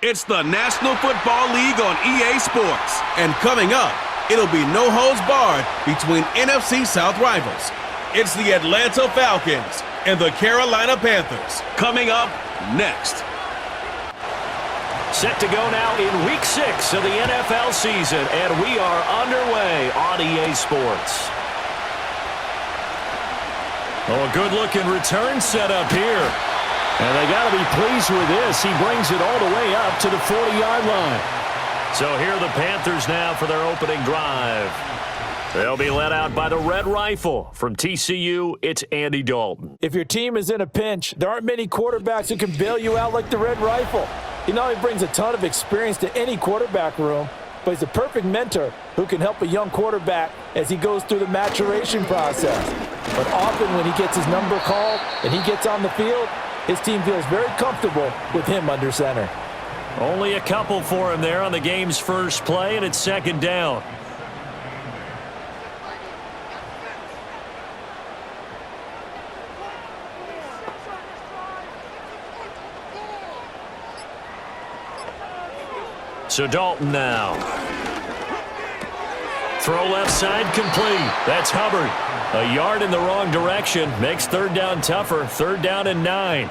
It's the National Football League on EA Sports. And coming up, it'll be no holds barred between NFC South rivals. It's the Atlanta Falcons and the Carolina Panthers. Coming up next. Set to go now in Week 6 of the NFL season, and we are underway on EA Sports. Oh, a good-looking return set up here. And they got to be pleased with this. He brings it all the way up to the 40-yard line. So here are the Panthers now for their opening drive. They'll be led out by the Red Rifle. From TCU, it's Andy Dalton. If your team is in a pinch, there aren't many quarterbacks who can bail you out like the Red Rifle. He not only brings a ton of experience to any quarterback room, but he's a perfect mentor who can help a young quarterback as he goes through the maturation process. But often when he gets his number called and he gets on the field, his team feels very comfortable with him under center. Only a couple for him there on the game's first play, and it's second down. So Dalton now. Throw left side complete. That's Hubbard. A yard in the wrong direction. Makes third down tougher. Third down and 9.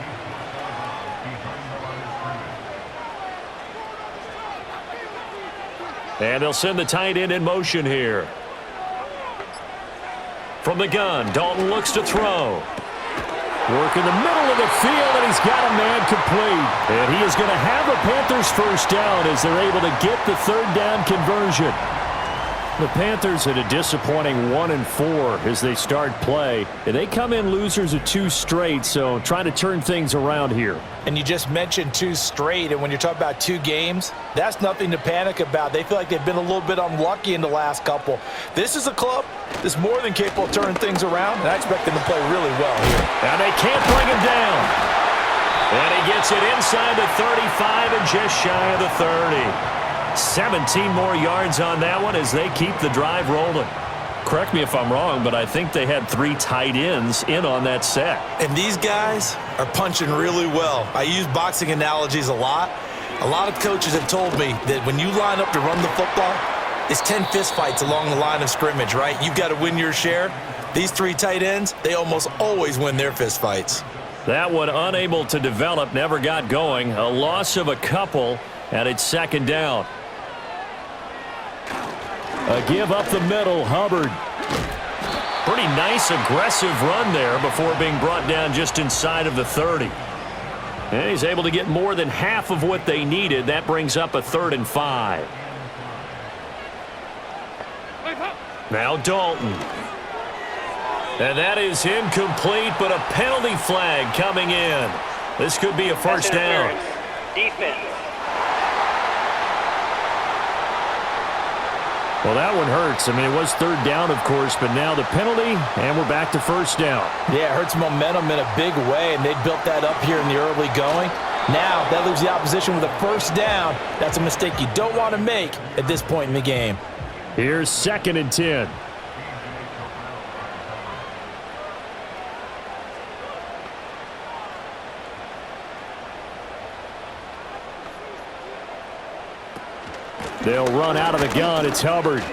And they'll send the tight end in motion here. From the gun, Dalton looks to throw. Work in the middle of the field, and he's got a man complete. And he is going to have a Panthers first down as they're able to get the third down conversion. The Panthers at a disappointing 1-4 as they start play. And they come in losers of 2 straight, so trying to turn things around here. And you just mentioned 2 straight, and when you're talking about 2 games, that's nothing to panic about. They feel like they've been a little bit unlucky in the last couple. This is a club that's more than capable of turning things around, and I expect them to play really well here. And they can't bring him down. And he gets it inside the 35 and just shy of the 30. 17 more yards on that one as they keep the drive rolling. Correct me if I'm wrong, but I think they had 3 tight ends in on that set. And these guys are punching really well. I use boxing analogies a lot. A lot of coaches have told me that when you line up to run the football, it's 10 fistfights along the line of scrimmage, right? You've got to win your share. These 3 tight ends, they almost always win their fistfights. That one unable to develop, never got going. A loss of a couple, and it's second down. A give up the middle, Hubbard. Pretty nice, aggressive run there before being brought down just inside of the 30. And he's able to get more than half of what they needed. That brings up a 3rd and 5. Now Dalton. And that is incomplete, but a penalty flag coming in. This could be a first down. Defense. Well, that one hurts. I mean, it was third down, of course, but now the penalty, and we're back to first down. Yeah, it hurts momentum in a big way, and they built that up here in the early going. Now, that leaves the opposition with a first down. That's a mistake you don't want to make at this point in the game. Here's 2nd and 10. They'll run out of the gun. It's Hubbard.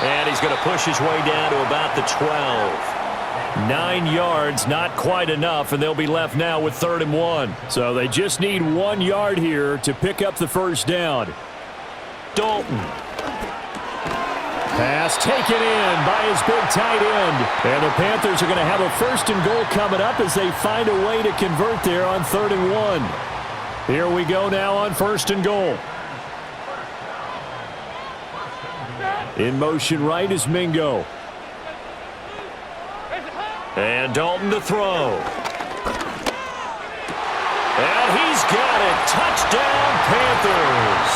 And he's going to push his way down to about the 12. 9 yards, not quite enough, and they'll be left now with 3rd and 1. So they just need 1 yard here to pick up the first down. Dalton. Pass taken in by his big tight end. And the Panthers are going to have a 1st and goal coming up as they find a way to convert there on 3rd and 1. Here we go now on 1st and goal. In motion right is Mingo. And Dalton to throw. And he's got it. Touchdown, Panthers.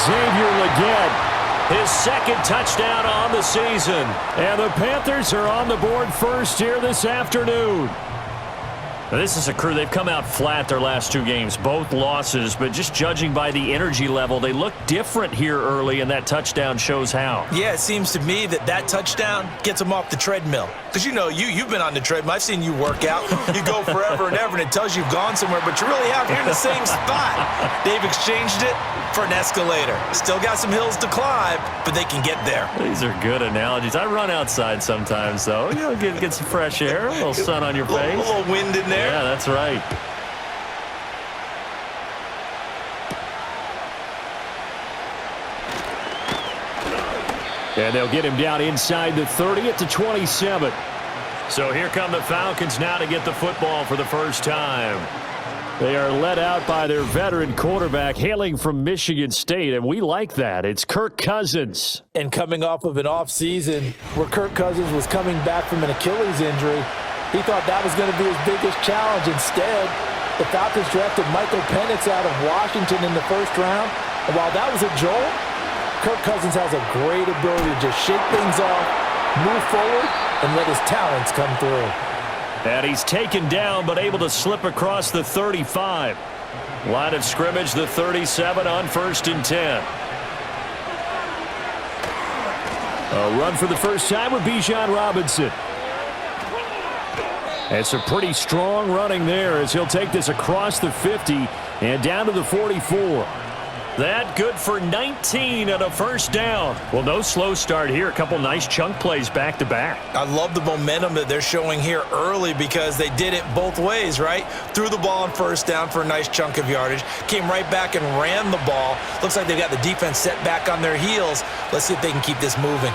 Xavier Legette, his 2nd touchdown on the season. And the Panthers are on the board first here this afternoon. Now, this is a crew, they've come out flat their last 2 games, both losses, but just judging by the energy level, they look different here early, and that touchdown shows how. Yeah, it seems to me that touchdown gets them off the treadmill. Because, you know, you've been on the treadmill. I've seen you work out. You go forever and ever, and it tells you you've gone somewhere, but you're really out here in the same spot. They've exchanged it for an escalator. Still got some hills to climb, but they can get there. These are good analogies. I run outside sometimes, though. You know, get some fresh air, a little sun on your face. A little wind in there. Yeah, that's right. And they'll get him down inside the 30 at the 27. So here come the Falcons now to get the football for the first time. They are led out by their veteran quarterback hailing from Michigan State, and we like that. It's Kirk Cousins. And coming off of an offseason where Kirk Cousins was coming back from an Achilles injury, he thought that was going to be his biggest challenge. Instead, the Falcons drafted Michael Penix out of Washington in the first round. And while that was a jolt, Kirk Cousins has a great ability to just shake things off, move forward, and let his talents come through. And he's taken down but able to slip across the 35. Line of scrimmage, the 37 on 1st and 10. A run for the first time with Bijan Robinson. It's a pretty strong running there as he'll take this across the 50 and down to the 44. That good for 19 and a first down. Well, no slow start here. A couple nice chunk plays back-to-back. I love the momentum that they're showing here early because they did it both ways, right? Threw the ball on first down for a nice chunk of yardage. Came right back and ran the ball. Looks like they've got the defense set back on their heels. Let's see if they can keep this moving.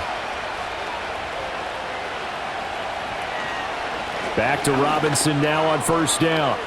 Back to Robinson now on first down.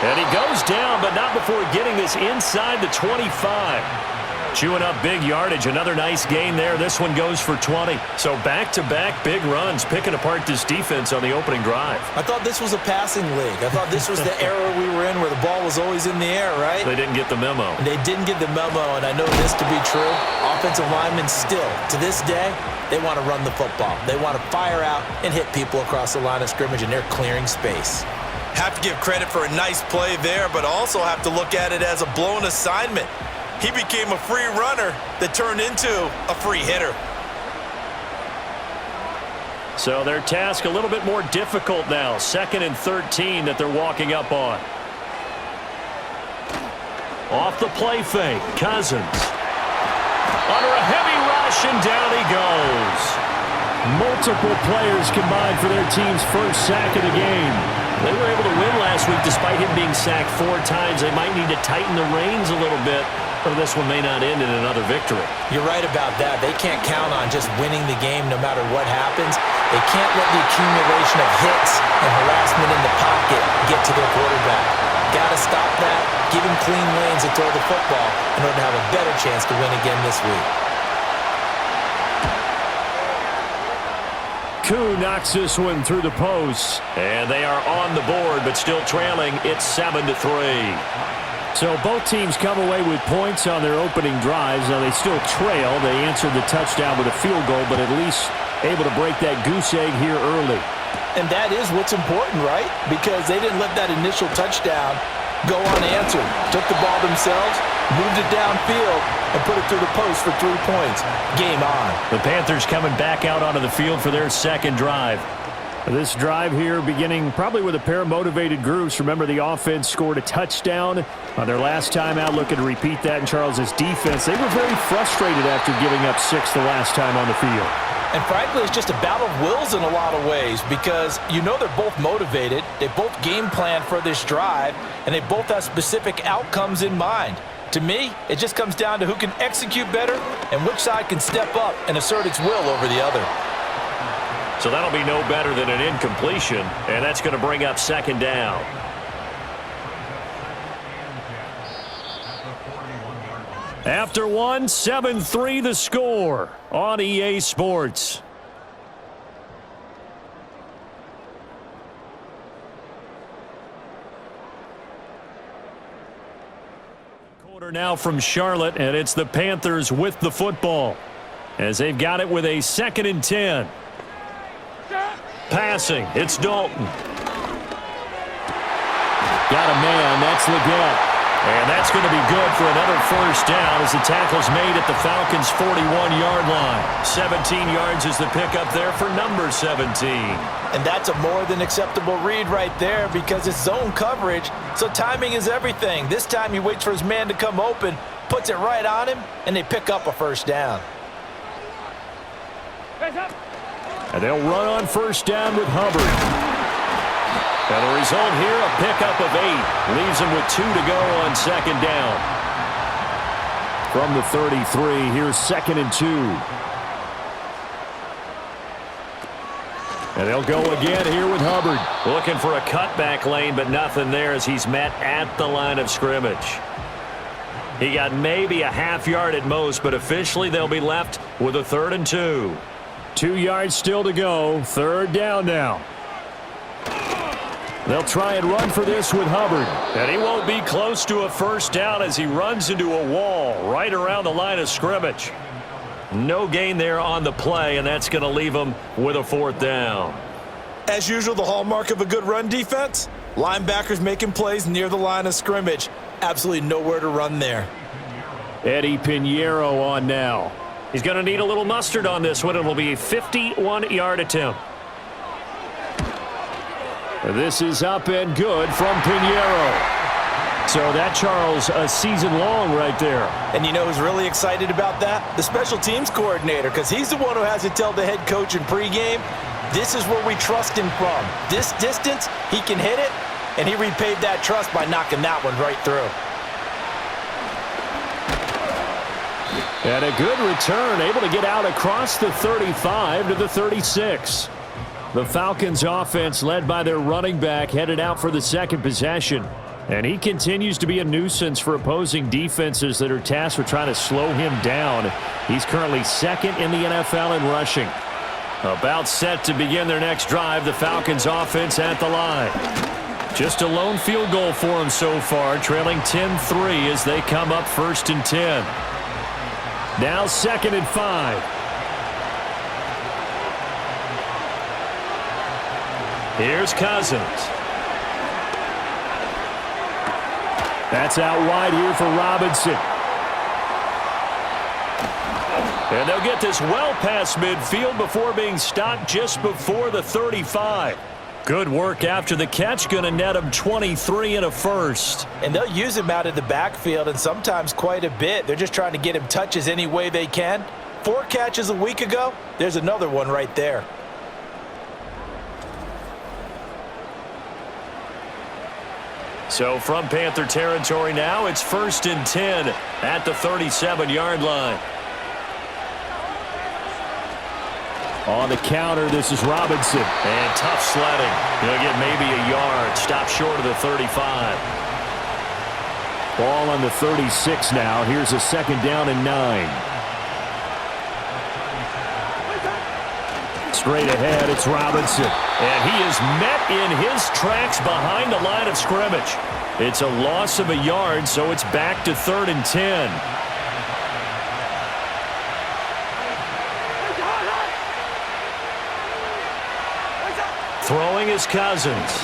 And he goes down, but not before getting this inside the 25. Chewing up big yardage. Another nice gain there. This one goes for 20. So back-to-back big runs, picking apart this defense on the opening drive. I thought this was a passing league. I thought this was the era we were in where the ball was always in the air, right? They didn't get the memo. They didn't get the memo, and I know this to be true. Offensive linemen still, to this day, they want to run the football. They want to fire out and hit people across the line of scrimmage, and they're clearing space. Have to give credit for a nice play there, but also have to look at it as a blown assignment. He became a free runner that turned into a free hitter. So their task a little bit more difficult now. 2nd and 13 that they're walking up on. Off the play fake, Cousins. Under a heavy rush, and down he goes. Multiple players combined for their team's first sack of the game. They were able to win last week despite him being sacked 4 times. They might need to tighten the reins a little bit, or this one may not end in another victory. You're right about that. They can't count on just winning the game no matter what happens. They can't let the accumulation of hits and harassment in the pocket get to their quarterback. Got to stop that, give him clean lanes to throw the football in order to have a better chance to win again this week. Koo knocks this one through the post. And they are on the board, but still trailing. It's 7-3. So both teams come away with points on their opening drives. Now they still trail. They answered the touchdown with a field goal, but at least able to break that goose egg here early. And that is what's important, right? Because they didn't let that initial touchdown go unanswered. Took the ball themselves, moved it downfield, and put it through the post for 3 points. Game on. The Panthers coming back out onto the field for their second drive. This drive here beginning probably with a pair of motivated groups. Remember, the offense scored a touchdown on their last time out. Looking to repeat that in Charles's defense. They were very frustrated after giving up 6 the last time on the field. And frankly, it's just a battle of wills in a lot of ways because you know they're both motivated. They both game plan for this drive, and they both have specific outcomes in mind. To me, it just comes down to who can execute better and which side can step up and assert its will over the other. So that'll be no better than an incompletion, and that's going to bring up 2nd down. After 7-3 the score on EA Sports. Quarter now from Charlotte, and it's the Panthers with the football as they've got it with a 2nd and 10. Passing, it's Dalton. Got a man. That's Leggett. And that's going to be good for another first down as the tackle's made at the Falcons' 41-yard line. 17 yards is the pickup there for number 17. And that's a more than acceptable read right there because it's zone coverage, so timing is everything. This time he waits for his man to come open, puts it right on him, and they pick up a first down. And they'll run on first down with Hubbard. And the result here, a pickup of 8. Leaves him with 2 to go on second down. From the 33, here's 2nd and 2. And they'll go again here with Hubbard. Looking for a cutback lane, but nothing there as he's met at the line of scrimmage. He got maybe a half yard at most, but officially they'll be left with a 3rd and 2. 2 yards still to go. 3rd down now. They'll try and run for this with Hubbard. And he won't be close to a first down as he runs into a wall right around the line of scrimmage. No gain there on the play, and that's going to leave him with a 4th down. As usual, the hallmark of a good run defense, linebackers making plays near the line of scrimmage. Absolutely nowhere to run there. Eddie Pinheiro on now. He's going to need a little mustard on this one. It will be a 51-yard attempt. This is up and good from Pinheiro. So that, Charles, a season long right there. And you know who's really excited about that? The special teams coordinator, because he's the one who has to tell the head coach in pregame, this is where we trust him from. This distance, he can hit it, and he repaid that trust by knocking that one right through. And a good return, able to get out across the 35 to the 36. The Falcons offense, led by their running back, headed out for the second possession. And he continues to be a nuisance for opposing defenses that are tasked with trying to slow him down. He's currently 2nd in the NFL in rushing. About set to begin their next drive, the Falcons offense at the line. Just a lone field goal for him so far, trailing 10-3 as they come up 1st and 10. Now 2nd and 5. Here's Cousins. That's out wide here for Robinson. And they'll get this well past midfield before being stopped just before the 35. Good work after the catch. Going to net him 23 and a first. And they'll use him out of the backfield, and sometimes quite a bit. They're just trying to get him touches any way they can. 4 catches a week ago. There's another one right there. So from Panther territory now, it's 1st and 10 at the 37-yard line. On the counter, this is Robinson. And tough sledding. He'll get maybe a yard. Stop short of the 35. Ball on the 36 now. Here's a 2nd down and 9. Straight ahead, it's Robinson. And he is met in his tracks behind the line of scrimmage. It's a loss of a yard, so it's back to 3rd and 10. Throwing is Cousins.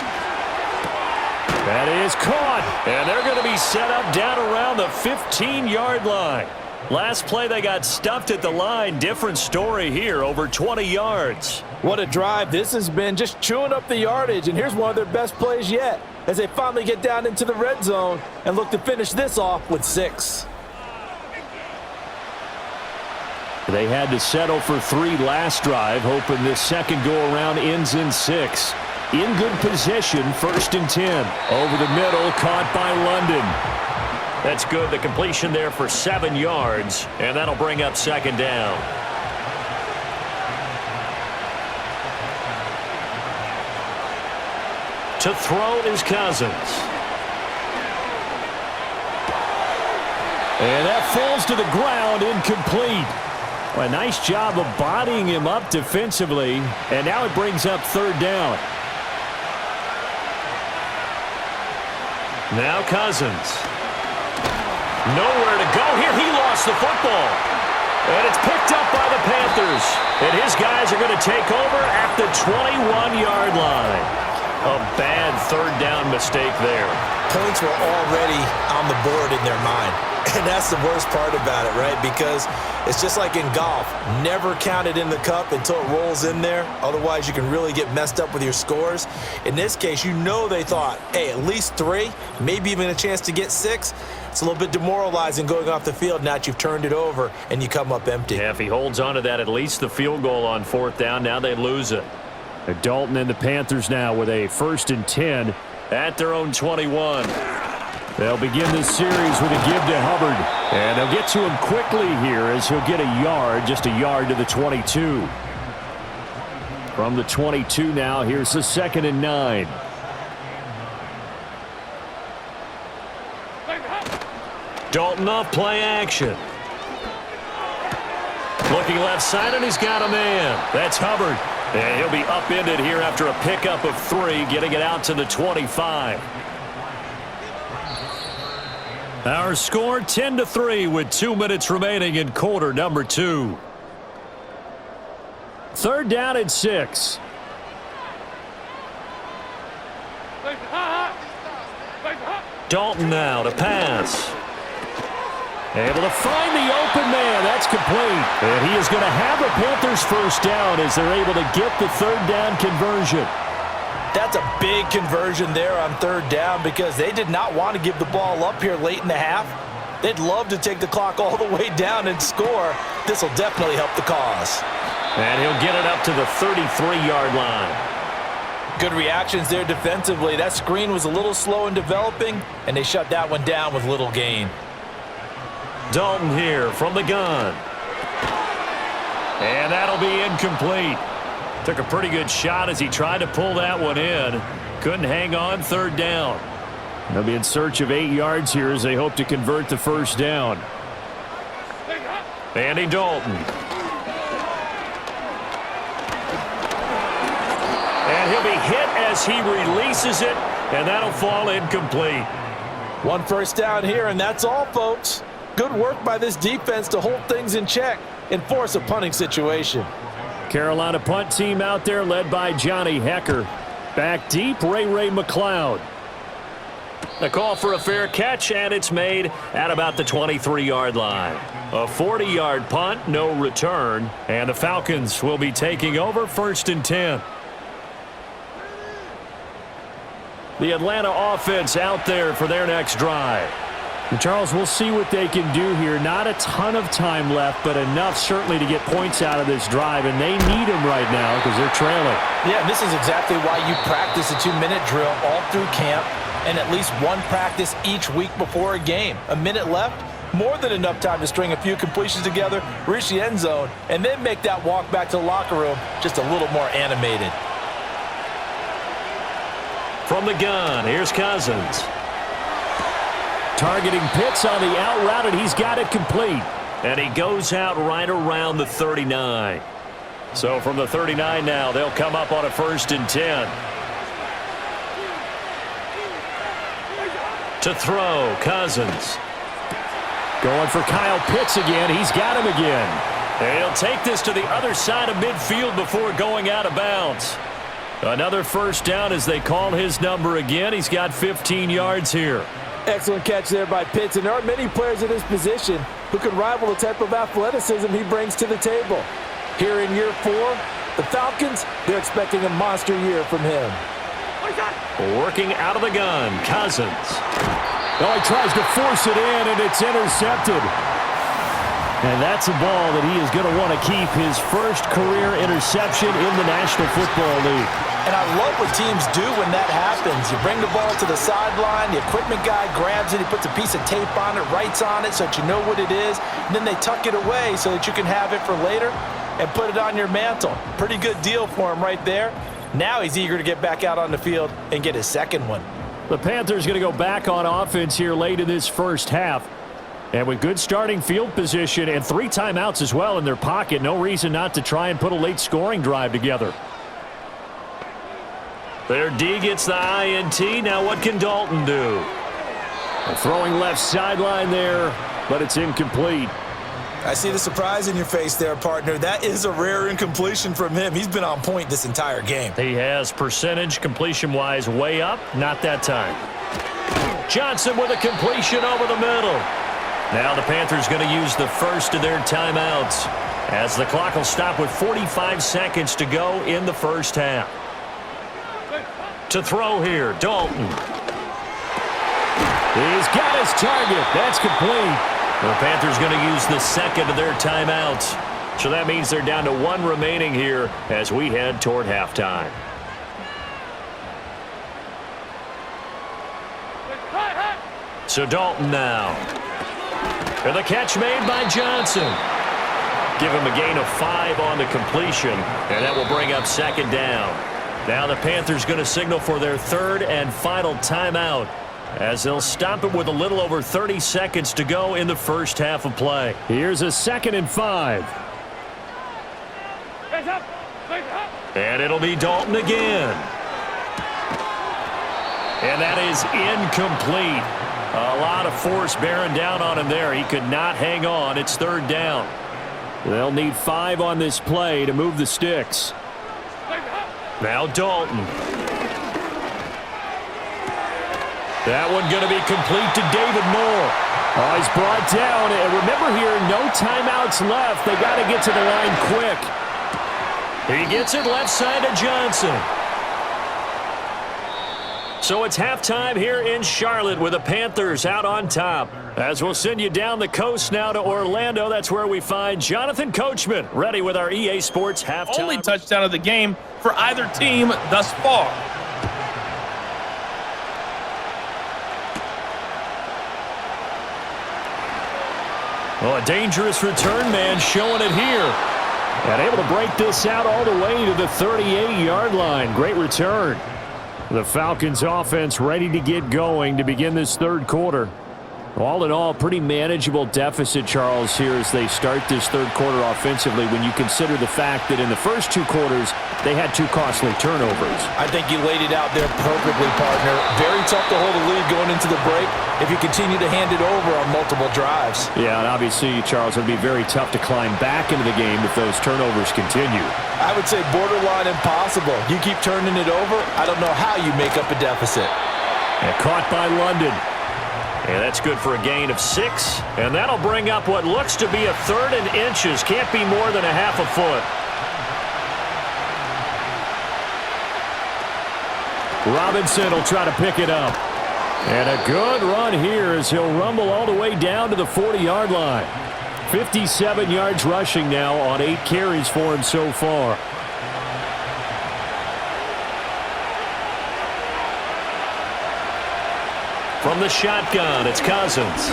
That is caught. And they're going to be set up down around the 15-yard line. Last play, they got stuffed at the line. Different story here, over 20 yards. What a drive. This has been just chewing up the yardage, and here's one of their best plays yet as they finally get down into the red zone and look to finish this off with 6. They had to settle for 3 last drive, hoping this second go-around ends in 6. In good position, 1st and 10. Over the middle, caught by London. That's good. The completion there for 7 yards, and that'll bring up 2nd down. To throw is Cousins. And that falls to the ground, incomplete. Well, a nice job of bodying him up defensively, and now it brings up 3rd down. Now Cousins. Nowhere to go here. He lost the football. And it's picked up by the Panthers. And his guys are going to take over at the 21-yard line. A bad third down mistake there. Points were already on the board in their mind. And that's the worst part about it, right? Because it's just like in golf. Never count it in the cup until it rolls in there. Otherwise, you can really get messed up with your scores. In this case, you know they thought, hey, at least 3, maybe even a chance to get 6. It's a little bit demoralizing going off the field now that you've turned it over and you come up empty. Yeah, if he holds on to that, at least the field goal on 4th down, now they lose it. Dalton and the Panthers now with a 1st and 10 at their own 21. They'll begin this series with a give to Hubbard. And they'll get to him quickly here as he'll get a yard, just a yard to the 22. From the 22 now, here's the 2nd and 9. Dalton off play action. Looking left side, and he's got a man. That's Hubbard. And he'll be upended here after a pickup of 3, getting it out to the 25. Our score 10-3 with 2 minutes remaining in quarter number 2. 3rd down and 6. Dalton now to pass. Able to find the open man. That's complete. And he is going to have a Panthers 1st down as they're able to get the 3rd down conversion. That's a big conversion there on 3rd down because they did not want to give the ball up here late in the half. They'd love to take the clock all the way down and score. This will definitely help the cause. And he'll get it up to the 33-yard line. Good reactions there defensively. That screen was a little slow in developing, and they shut that one down with little gain. Dalton here from the gun. And that'll be incomplete. Took a pretty good shot as he tried to pull that one in. Couldn't hang on 3rd down. They'll be in search of 8 yards here as they hope to convert the 1st down. Andy Dalton. And he'll be hit as he releases it, and that'll fall incomplete. 1 1st down here, and that's all, folks. Good work by this defense to hold things in check and force a punting situation. Carolina punt team out there led by Johnny Hecker. Back deep, Ray McLeod. The call for a fair catch, and it's made at about the 23-yard line. A 40-yard punt, no return, and the Falcons will be taking over 1st and 10. The Atlanta offense out there for their next drive. And Charles, we'll see what they can do here. Not a ton of time left, but enough certainly to get points out of this drive, and they need them right now because they're trailing. Yeah, and this is exactly why you practice a 2-minute drill all through camp and at least 1 practice each week before a game. A minute left, more than enough time to string a few completions together, reach the end zone, and then make that walk back to the locker room just a little more animated. From the gun, here's Cousins. Targeting Pitts on the out route, and he's got it complete. And he goes out right around the 39. So from the 39 now, they'll come up on a 1st and 10. To throw, Cousins. Going for Kyle Pitts again. He's got him again. And he'll take this to the other side of midfield before going out of bounds. Another 1st down as they call his number again. He's got 15 yards here. Excellent catch there by Pitts, and there aren't many players in this position who can rival the type of athleticism he brings to the table. Here in year 4, the Falcons, they're expecting a monster year from him. Working out of the gun, Cousins. Oh, he tries to force it in, and it's intercepted. And that's a ball that he is going to want to keep, his 1st career interception in the National Football League. And I love what teams do when that happens. You bring the ball to the sideline, the equipment guy grabs it, he puts a piece of tape on it, writes on it so that you know what it is, and then they tuck it away so that you can have it for later and put it on your mantle. Pretty good deal for him right there. Now he's eager to get back out on the field and get his 2nd one. The Panthers going to go back on offense here late in this 1st half. And with good starting field position and 3 timeouts as well in their pocket, no reason not to try and put a late scoring drive together. Their D gets the INT. Now what can Dalton do? Throwing left sideline there, but it's incomplete. I see the surprise in your face there, partner. That is a rare incompletion from him. He's been on point this entire game. He has percentage completion-wise way up. Not that time. Johnson with a completion over the middle. Now the Panthers going to use the first of their timeouts as the clock will stop with 45 seconds to go in the first half. To throw here, Dalton. He's got his target. That's complete. The Panthers going to use the second of their timeouts. So that means they're down to one remaining here as we head toward halftime. So Dalton now. And the catch made by Johnson. Give him a gain of 5 on the completion, and that will bring up second down. Now the Panthers going to signal for their third and final timeout, as they'll stop it with a little over 30 seconds to go in the first half of play. Here's a 2nd and 5. And it'll be Dalton again. And that is incomplete. A lot of force bearing down on him there. He could not hang on. It's third down. They'll need 5 on this play to move the sticks. Now Dalton. That one going to be complete to David Moore. Oh, he's brought down. And remember here, no timeouts left. They got to get to the line quick. He gets it left side to Johnson. So it's halftime here in Charlotte with the Panthers out on top. As we'll send you down the coast now to Orlando, that's where we find Jonathan Coachman ready with our EA Sports halftime. Only touchdown of the game for either team thus far. Well, a dangerous return man showing it here. And able to break this out all the way to the 38-yard line. Great return. The Falcons offense ready to get going to begin this third quarter. All in all, pretty manageable deficit, Charles, here as they start this third quarter offensively when you consider the fact that in the first 2 quarters, they had 2 costly turnovers. I think you laid it out there perfectly, partner. Very tough to hold a lead going into the break if you continue to hand it over on multiple drives. Yeah, and obviously, Charles, it would be very tough to climb back into the game if those turnovers continue. I would say borderline impossible. You keep turning it over, I don't know how you make up a deficit. And caught by London. And that's good for a gain of 6. And that'll bring up what looks to be a 3rd and inches. Can't be more than a half a foot. Robinson will try to pick it up. And a good run here as he'll rumble all the way down to the 40-yard line. 57 yards rushing now on 8 carries for him so far. From the shotgun, it's Cousins.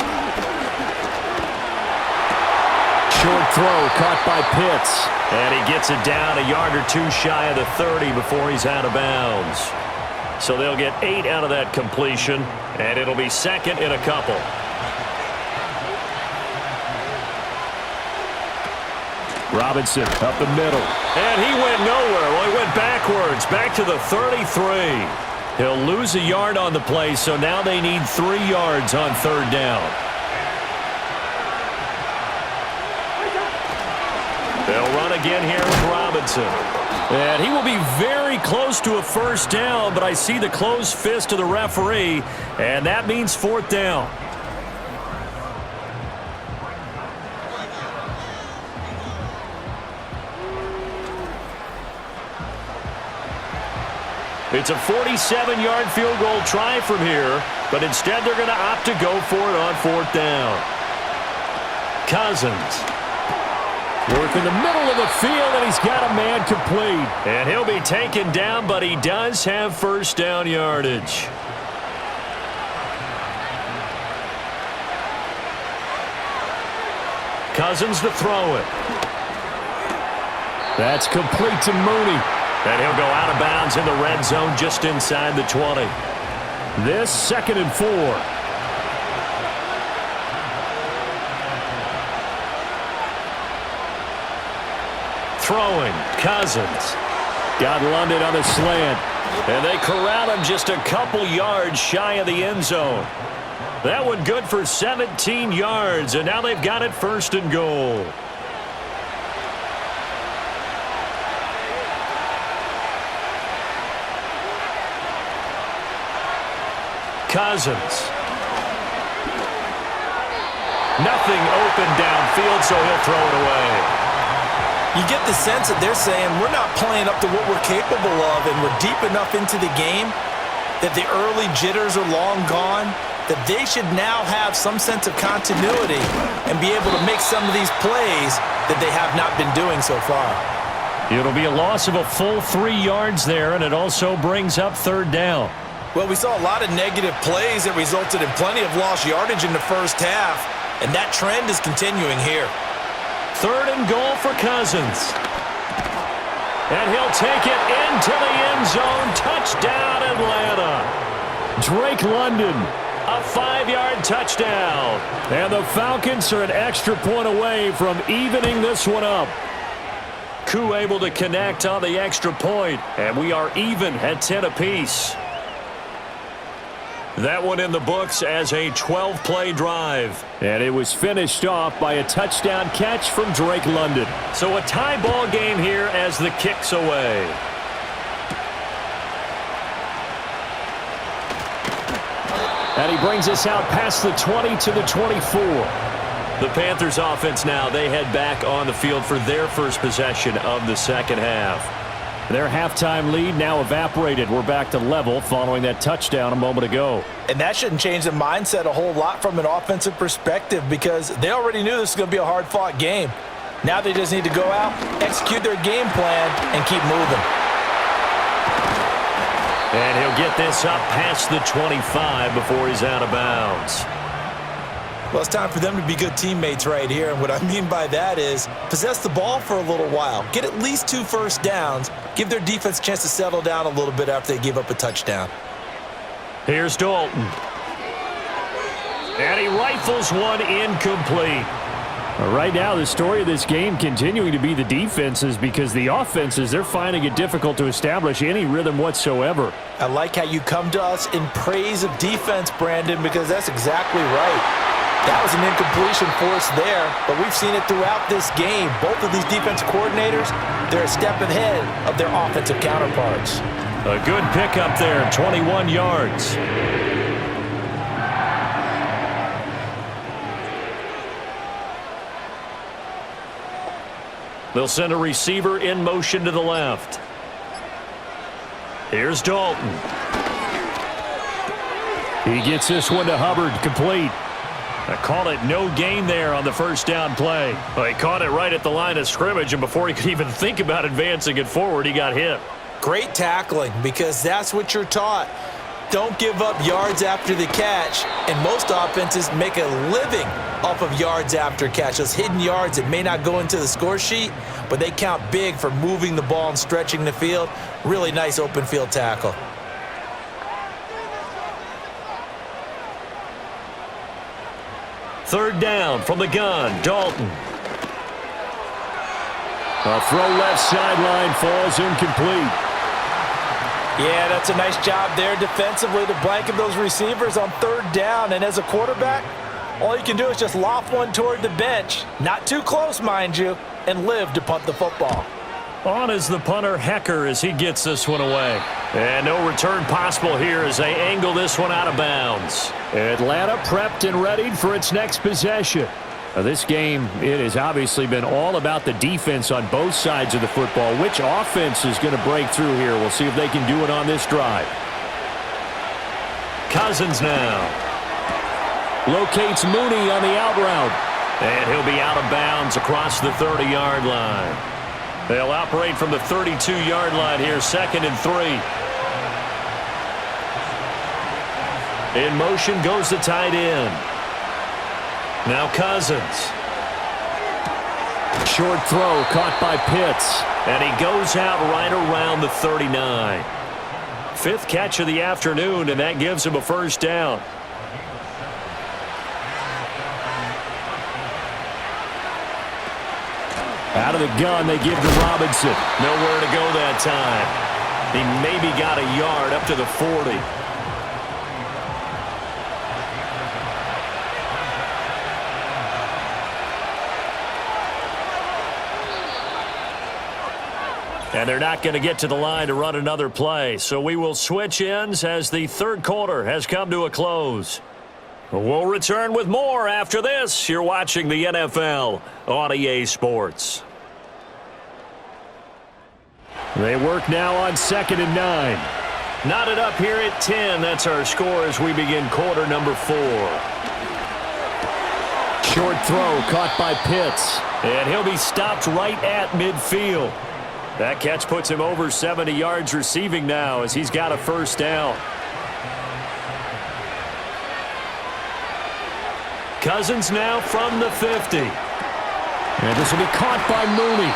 Short throw caught by Pitts. And he gets it down a yard or 2 shy of the 30 before he's out of bounds. So they'll get 8 out of that completion, and it'll be 2nd and a couple. Robinson up the middle. And he went nowhere. Well, he went backwards, back to the 33. He'll lose a yard on the play, so now they need 3 yards on third down. They'll run again here with Robinson. And he will be very close to a first down, but I see the closed fist of the referee, and that means 4th down. It's a 47-yard field goal try from here, but instead they're going to opt to go for it on 4th down. Cousins. Work in the middle of the field, and he's got a man complete. And he'll be taken down, but he does have first down yardage. Cousins to throw it. That's complete to Mooney. And he'll go out of bounds in the red zone just inside the 20. This 2nd and 4. Throwing, Cousins. Got London on the slant. And they corral him just a couple yards shy of the end zone. That one good for 17 yards, and now they've got it 1st and goal. Cousins. Nothing open downfield, so he'll throw it away. You get the sense that they're saying we're not playing up to what we're capable of, and we're deep enough into the game that the early jitters are long gone, that they should now have some sense of continuity and be able to make some of these plays that they have not been doing so far. It'll be a loss of a full 3 yards there, and it also brings up 3rd down. Well, we saw a lot of negative plays that resulted in plenty of lost yardage in the first half, and that trend is continuing here. 3rd and goal for Cousins. And he'll take it into the end zone. Touchdown, Atlanta. Drake London, a 5-yard touchdown. And the Falcons are an extra point away from evening this one up. Koo able to connect on the extra point, and we are even at 10 apiece. That one in the books as a 12-play drive. And it was finished off by a touchdown catch from Drake London. So a tie ball game here as the kick's away. And he brings us out past the 20 to the 24. The Panthers offense now, they head back on the field for their first possession of the second half. Their halftime lead now evaporated. We're back to level following that touchdown a moment ago. And that shouldn't change the mindset a whole lot from an offensive perspective because they already knew this was going to be a hard-fought game. Now they just need to go out, execute their game plan, and keep moving. And he'll get this up past the 25 before he's out of bounds. Well, it's time for them to be good teammates right here. And what I mean by that is possess the ball for a little while. Get at least 2 first downs. Give their defense a chance to settle down a little bit after they give up a touchdown. Here's Dalton. And he rifles one incomplete. Right now, the story of this game continuing to be the defenses because the offenses, they're finding it difficult to establish any rhythm whatsoever. I like how you come to us in praise of defense, Brandon, because that's exactly right. That was an incompletion for us there, but we've seen it throughout this game. Both of these defense coordinators, they're a step ahead of their offensive counterparts. A good pickup there, 21 yards. They'll send a receiver in motion to the left. Here's Dalton. He gets this one to Hubbard, complete. I call it no gain there on the first down play. Well, he caught it right at the line of scrimmage, and before he could even think about advancing it forward, he got hit. Great tackling, because that's what you're taught. Don't give up yards after the catch, and most offenses make a living off of yards after catch. Those hidden yards that may not go into the score sheet, but they count big for moving the ball and stretching the field. Really nice open field tackle. Third down from the gun, Dalton. A throw left sideline falls incomplete. Yeah, that's a nice job there defensively to blanket those receivers on third down. And as a quarterback, all you can do is just loft one toward the bench. Not too close, mind you, and live to punt the football. On is the punter, Hecker, as he gets this one away. And no return possible here as they angle this one out of bounds. Atlanta prepped and readied for its next possession. Now, this game, it has obviously been all about the defense on both sides of the football. Which offense is going to break through here? We'll see if they can do it on this drive. Cousins now. Locates Mooney on the out route. And he'll be out of bounds across the 30-yard line. They'll operate from the 32-yard line here, 2nd and 3. In motion goes the tight end. Now Cousins. Short throw caught by Pitts. And he goes out right around the 39. 5th catch of the afternoon, and that gives him a first down. Out of the gun, they give to Robinson. Nowhere to go that time. He maybe got a yard up to the 40. And they're not going to get to the line to run another play. So we will switch ends as the third quarter has come to a close. We'll return with more after this. You're watching the NFL on EA Sports. They work now on 2nd and 9. Knotted up here at 10. That's our score as we begin quarter number 4. Short throw caught by Pitts. And he'll be stopped right at midfield. That catch puts him over 70 yards receiving now as he's got a first down. Cousins now from the 50. And this will be caught by Mooney.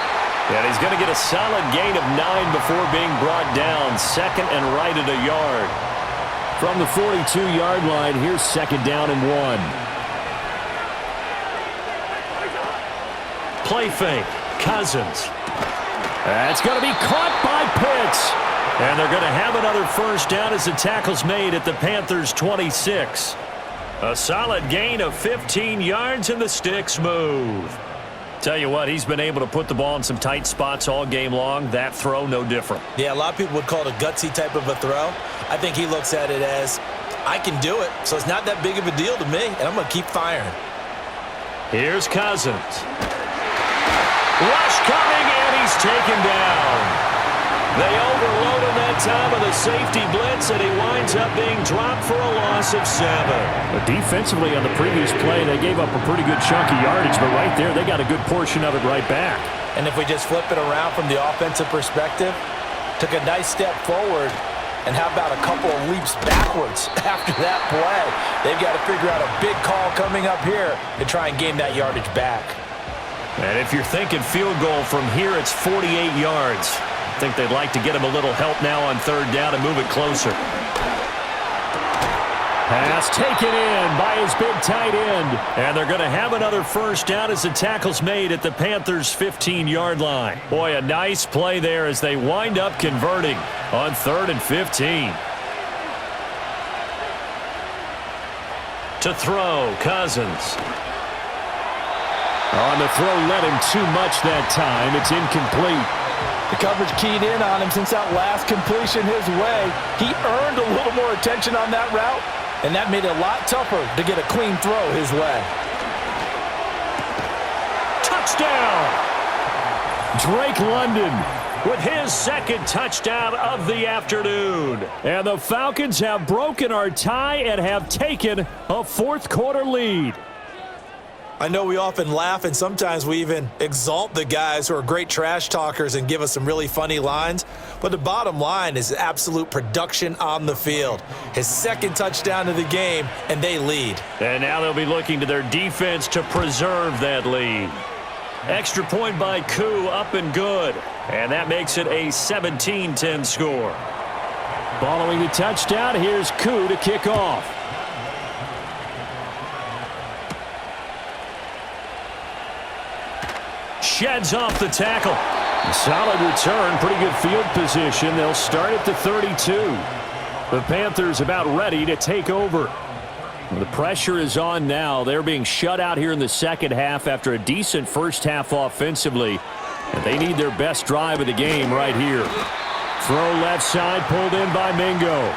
And he's going to get a solid gain of 9 before being brought down. 2nd and right at a yard. From the 42-yard line, here's 2nd down and 1. Play fake. Cousins. That's going to be caught by Pitts. And they're going to have another first down as the tackle's made at the Panthers' 26. A solid gain of 15 yards and the sticks move. Tell you what, he's been able to put the ball in some tight spots all game long. That throw, no different. Yeah, a lot of people would call it a gutsy type of a throw. I think he looks at it as, I can do it, so it's not that big of a deal to me, and I'm going to keep firing. Here's Cousins. Rush coming, and he's taken down. They overload him that time with a safety blitz, and he winds up being dropped for a loss of 7. But defensively on the previous play, they gave up a pretty good chunk of yardage, but right there, they got a good portion of it right back. And if we just flip it around from the offensive perspective, took a nice step forward, and how about a couple of leaps backwards after that play? They've got to figure out a big call coming up here to try and gain that yardage back. And if you're thinking field goal from here, it's 48 yards. I think they'd like to get him a little help now on 3rd down and move it closer. Pass taken in by his big tight end. And they're going to have another first down as the tackle's made at the Panthers' 15-yard line. Boy, a nice play there as they wind up converting on 3rd and 15. To throw, Cousins. On the throw, led him too much that time. It's incomplete. The coverage keyed in on him since that last completion his way. He earned a little more attention on that route, and that made it a lot tougher to get a clean throw his way. Touchdown! Drake London with his 2nd touchdown of the afternoon. And the Falcons have broken our tie and have taken a 4th quarter lead. I know we often laugh, and sometimes we even exalt the guys who are great trash talkers and give us some really funny lines. But the bottom line is absolute production on the field. His 2nd touchdown of the game, and they lead. And now they'll be looking to their defense to preserve that lead. Extra point by Koo, up and good. And that makes it a 17-10 score. Following the touchdown, here's Koo to kick off. Sheds off the tackle. Solid return, pretty good field position. They'll start at the 32. The Panthers about ready to take over. The pressure is on now. They're being shut out here in the 2nd half after a decent first half offensively. And they need their best drive of the game right here. Throw left side, pulled in by Mingo.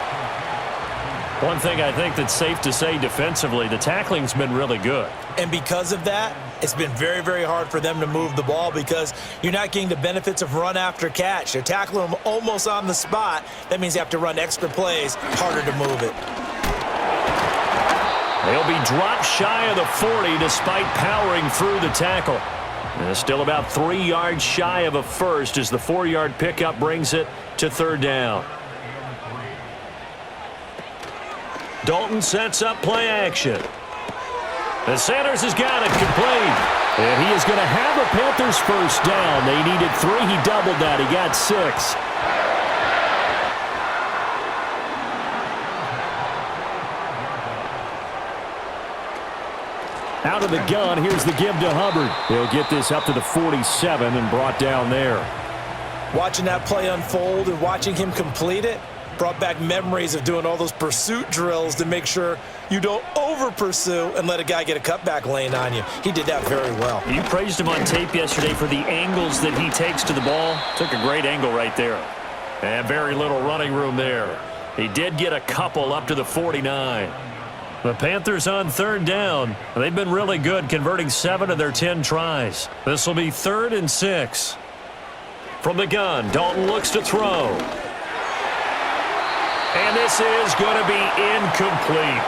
One thing I think that's safe to say defensively, the tackling's been really good. And because of that, it's been very, very hard for them to move the ball because you're not getting the benefits of run after catch. They're tackling them almost on the spot. That means you have to run extra plays, harder to move it. They'll be dropped shy of the 40 despite powering through the tackle. And still about 3 yards shy of a first as the 4-yard pickup brings it to 3rd down. Dalton sets up play action. And Sanders has got it complete. And he is going to have a Panthers first down. They needed 3. He doubled that. He got 6. Out of the gun, here's the give to Hubbard. He'll get this up to the 47 and brought down there. Watching that play unfold and watching him complete it brought back memories of doing all those pursuit drills to make sure you don't over-pursue and let a guy get a cutback lane on you. He did that very well. You praised him on tape yesterday for the angles that he takes to the ball. Took a great angle right there. And very little running room there. He did get a couple up to the 49. The Panthers on third down. They've been really good, converting 7 of their 10 tries. This will be 3rd and 6. From the gun, Dalton looks to throw. And this is going to be incomplete.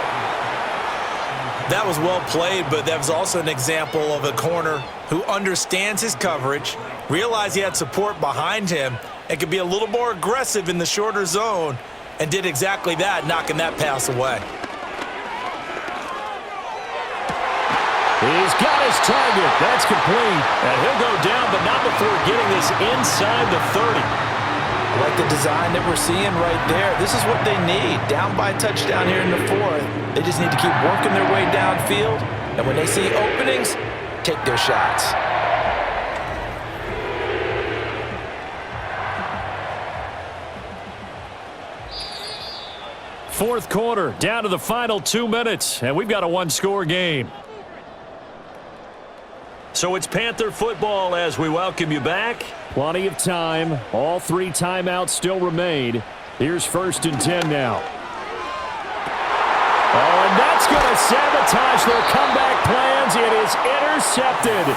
That was well played, but that was also an example of a corner who understands his coverage, realized he had support behind him, and could be a little more aggressive in the shorter zone, and did exactly that, knocking that pass away. He's got his target. That's complete. And he'll go down, but not before getting this inside the 30. I like the design that we're seeing right there. This is what they need. Down by a touchdown here in the 4th. They just need to keep working their way downfield. And when they see openings, take their shots. Fourth quarter, down to the final 2 minutes, and we've got a one-score game. So it's Panther football as we welcome you back. Plenty of time. All 3 timeouts still remain. Here's 1st and 10 now. Oh, and that's going to sabotage their comeback plans. It is intercepted.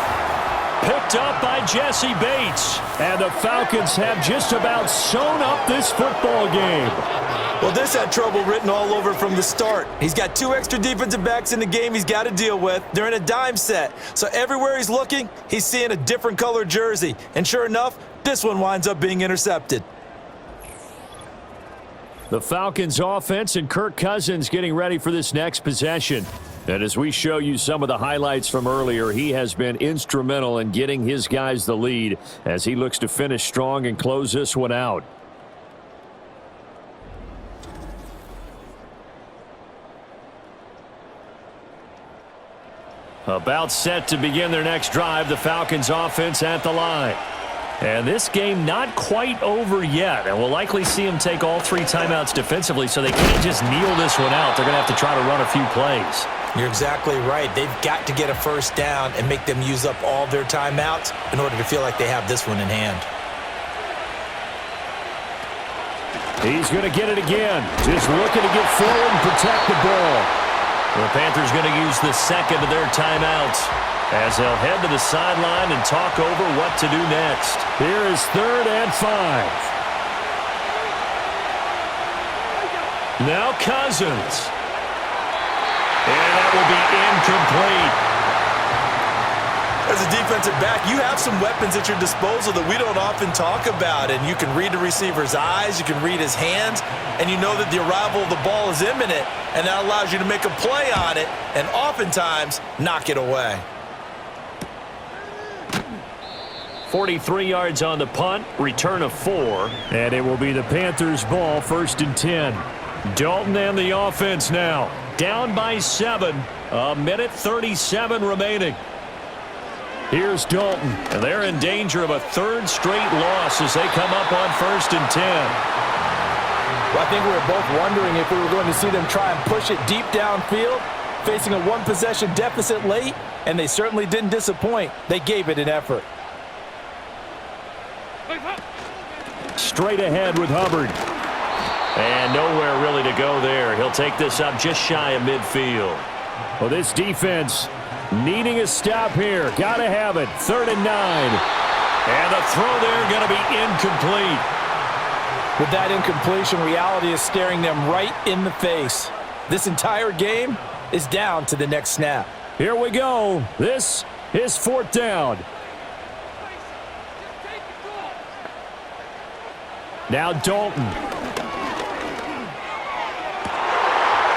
Picked up by Jesse Bates. And the Falcons have just about sewn up this football game. Well, this had trouble written all over from the start. He's got 2 extra defensive backs in the game he's got to deal with. They're in a dime set. So everywhere he's looking, he's seeing a different color jersey. And sure enough, this one winds up being intercepted. The Falcons offense and Kirk Cousins getting ready for this next possession. And as we show you some of the highlights from earlier, he has been instrumental in getting his guys the lead as he looks to finish strong and close this one out. About set to begin their next drive, the Falcons offense at the line. And this game not quite over yet, and we'll likely see them take all 3 timeouts defensively, so they can't just kneel this one out. They're going to have to try to run a few plays. You're exactly right. They've got to get a first down and make them use up all their timeouts in order to feel like they have this one in hand. He's going to get it again. Just looking to get forward and protect the ball. The Panthers going to use the second of their timeouts as they'll head to the sideline and talk over what to do next. Here is 3rd and 5. Now Cousins. And that will be incomplete. As a defensive back, you have some weapons at your disposal that we don't often talk about. And you can read the receiver's eyes, you can read his hands, and you know that the arrival of the ball is imminent, and that allows you to make a play on it and oftentimes knock it away. 43 yards on the punt, return of 4, and it will be the Panthers' ball, 1st and 10. Dalton and the offense now, down by 7, 1:37 remaining. Here's Dalton, and they're in danger of a 3rd straight loss as they come up on 1st and 10. Well, I think we were both wondering if we were going to see them try and push it deep downfield, facing a 1-possession deficit late, and they certainly didn't disappoint. They gave it an effort. Straight ahead with Hubbard. And nowhere really to go there. He'll take this up just shy of midfield. Well, this defense needing a stop here. Got to have it. 3rd and 9. And the throw there going to be incomplete. With that incompletion, reality is staring them right in the face. This entire game is down to the next snap. Here we go. This is 4th down. Now Dalton.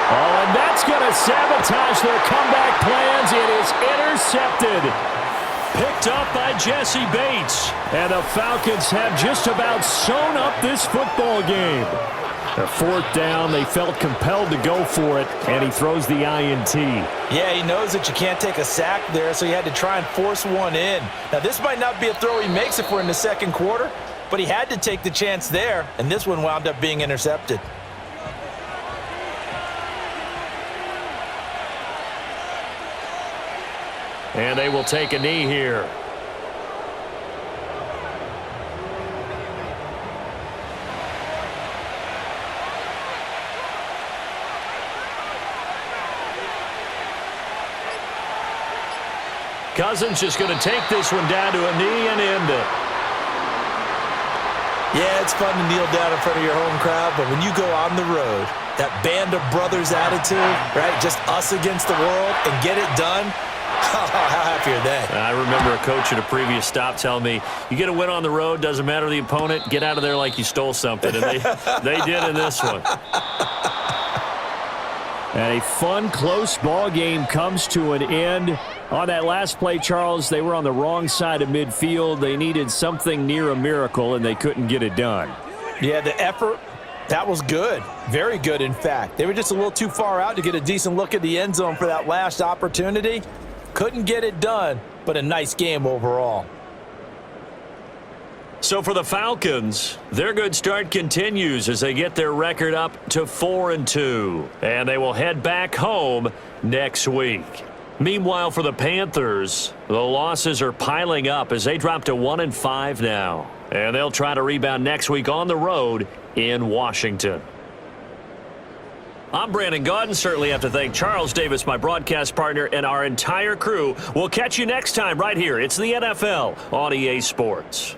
Oh, and that's going to sabotage their comeback plans. It is intercepted. Picked up by Jesse Bates. And the Falcons have just about sewn up this football game. A 4th down, they felt compelled to go for it, and he throws the INT. Yeah, he knows that you can't take a sack there, so he had to try and force one in. Now, this might not be a throw he makes if we're in the 2nd quarter, but he had to take the chance there, and this one wound up being intercepted. And they will take a knee here. Cousins just going to take this one down to a knee and end it. Yeah, it's fun to kneel down in front of your home crowd, but when you go on the road, that band of brothers attitude, right, just us against the world, and get it done, how happy are they? I remember a coach at a previous stop telling me, you get a win on the road, doesn't matter the opponent, get out of there like you stole something. And they did in this one. And a fun, close ball game comes to an end. On that last play, Charles, they were on the wrong side of midfield. They needed something near a miracle, and they couldn't get it done. Yeah, the effort, that was good. Very good, in fact. They were just a little too far out to get a decent look at the end zone for that last opportunity. Couldn't get it done, but a nice game overall. So for the Falcons, their good start continues as they get their record up to 4-2. And they will head back home next week. Meanwhile, for the Panthers, the losses are piling up as they drop to 1-5 now. And they'll try to rebound next week on the road in Washington. I'm Brandon Gaudin. Certainly have to thank Charles Davis, my broadcast partner, and our entire crew. We'll catch you next time right here. It's the NFL on EA Sports.